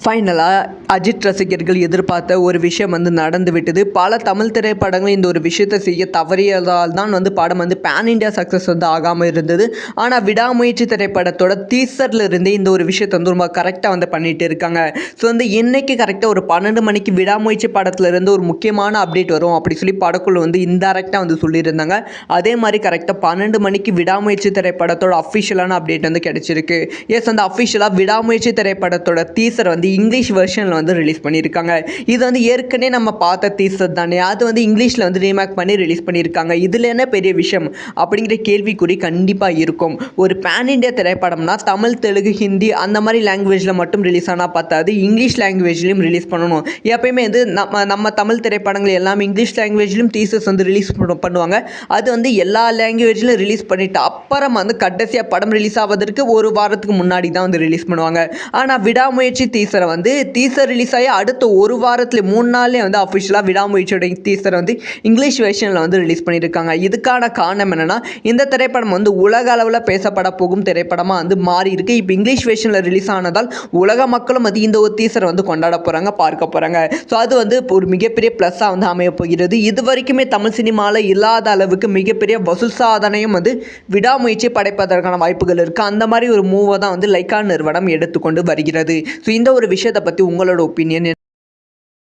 ஃபைனலாக அஜித் ரசிகர்கள் எதிர்பார்த்த ஒரு விஷயம் நடந்து விட்டது. பல தமிழ் திரைப்படங்கள் இந்த ஒரு விஷயத்தை செய்ய தவறியதால் தான் படம் பேன் இண்டியா சக்ஸஸ் ஆகாமல் இருந்தது. ஆனால் விடாமுயற்சி திரைப்படத்தோட டீசர்ல இருந்தே இந்த ஒரு விஷயத்தை ரொம்ப கரெக்டாக பண்ணிட்டு இருக்காங்க. ஸோ இன்னைக்கு கரெக்டாக ஒரு 12 மணிக்கு விடாமுயற்சி படத்துல இருந்து ஒரு முக்கியமான அப்டேட் வரும் அப்படி சொல்லி படக்குழு இன்டைரக்டாக சொல்லியிருந்தாங்க. அதே மாதிரி கரெக்டாக 12 மணிக்கு விடாமுயற்சி திரைப்படத்தோட அஃபிஷியலான அப்டேட் கிடைச்சிருக்கு. எஸ், அந்த அஃபிஷியலாக விடாமுயற்சி திரைப்படத்தோட டீசர் இங்கிலீஷ் வெர்ஷனில் ரிலீஸ் பண்ணியிருக்காங்க. இது ஏற்கனவே நம்ம பார்த்த டீசர் தானே, அது இங்கிலீஷில் ரீமேக் பண்ணி ரிலீஸ் பண்ணியிருக்காங்க. இதில் என்ன பெரிய விஷயம் அப்படிங்கிற கேள்விக்குறி கண்டிப்பாக இருக்கும். ஒரு பேன் இண்டியா திரைப்படம்னா தமிழ், தெலுங்கு, ஹிந்தி அந்த மாதிரி லாங்குவேஜில் மட்டும் ரிலீஸ் ஆனால் பார்த்தாது, இங்கிலீஷ் லாங்குவேஜ்லையும் ரிலீஸ் பண்ணணும். எப்பயுமே நம்ம தமிழ் திரைப்படங்கள் எல்லாமே இங்கிலீஷ் லாங்குவேஜ்லையும் டீசர்ஸ் ரிலீஸ் பண்ணுவாங்க. அது எல்லா லாங்குவேஜ்லையும் ரிலீஸ் பண்ணிவிட்டு அப்புறம் கடைசியாக படம் ரிலீஸ் ஆவதற்கு ஒரு வாரத்துக்கு முன்னாடி தான் ரிலீஸ் பண்ணுவாங்க. ஆனால் விடாமுயற்சி டீசர் ரிலீஸ் ஆகி அடுத்த ஒரு வாரத்தில் 3 நாள்லேயே அஃபிஷியலாக விடாமுயற்சியோட டீசர் இங்கிலீஷ் வெர்ஷனில் ரிலீஸ் பண்ணியிருக்காங்க. இதுக்கான காரணம் என்னென்னா, இந்த திரைப்படம் உலக அளவில் பேசப்பட போகும் திரைப்படமாக மாறி இருக்கு. இப்போ இங்கிலீஷ் வெர்ஷனில் ரிலீஸ் ஆனதால் உலக மக்களும் இந்த ஒரு டீசர் கொண்டாட போகிறாங்க, பார்க்க போகிறாங்க. ஸோ அது ஒரு மிகப்பெரிய ப்ளஸ்ஸாக அமைய போகிறது. இது வரைக்குமே தமிழ் சினிமாவில் இல்லாத அளவுக்கு மிகப்பெரிய வசூல் சாதனையும் விடாமுயற்சி படைப்பதற்கான வாய்ப்புகள் இருக்குது. அந்த மாதிரி ஒரு மூவை தான் லைக்கா நிறுவனம் எடுத்துக்கொண்டு வருகிறது. ஸோ இந்த ஒரு விஷயத்தை பற்றி உங்களோட ஒப்பீனியன்